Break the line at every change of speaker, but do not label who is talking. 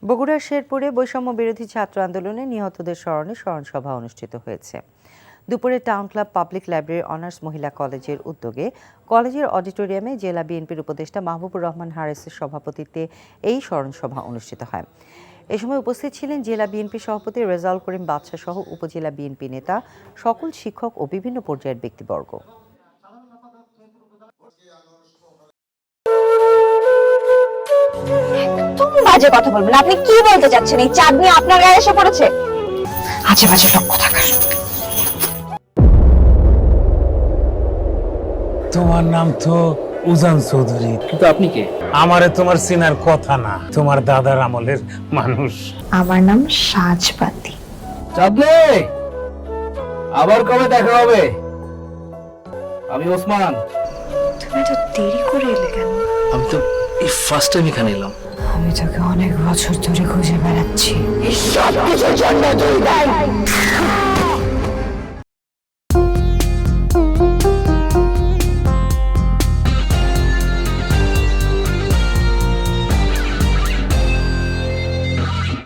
বগুড়ার শেরপুরে বৈষম্য বিরোধী ছাত্র আন্দোলনে নিহতদের স্মরণে স্মরণসভা অনুষ্ঠিত হয়েছে। দুপুরে town club public library honours মহিলা কলেজের উদ্যোগে কলেজের অডিটোরিয়ামে জেলা বিএনপির উপদেষ্টা মাহবুবুর রহমান হারেসের সভাপতিত্বে এই স্মরণসভা অনুষ্ঠিত হয়। এ সময় উপস্থিত ছিলেন জেলা বিএনপি সভাপতি রেজাউল করিম বাদশা সহ উপজেলা বিএনপি নেতা, সকল শিক্ষক ও বিভিন্ন পর্যায়ের ব্যক্তিবর্গ।
বাজে কথা বলবেন। আপনি কি বলতে চাচ্ছেন? এই চাঁদনি আপনার গায়ে এসে পড়েছে? আজে বাজে লক্ষ্য থাকার।
তোমার নাম তো উজান চৌধুরী,
কিন্তু আপনি কে?
আমারে তোমার চেনার কথা না, তোমার দাদার আমলের মানুষ।
আমার নাম সাজবাতি।
চাঁদনি, আবার কবে দেখা হবে? আমি ওসমান।
তুমি এত দেরি করে এলে কেন?
আমি তো এই ফার্স্ট টাইম এখানে এলাম।
আমি তোকে অনেক বছর ধরে খুঁজে বেড়াচ্ছি। এই সব কিছুর জন্য তুই দায়ী।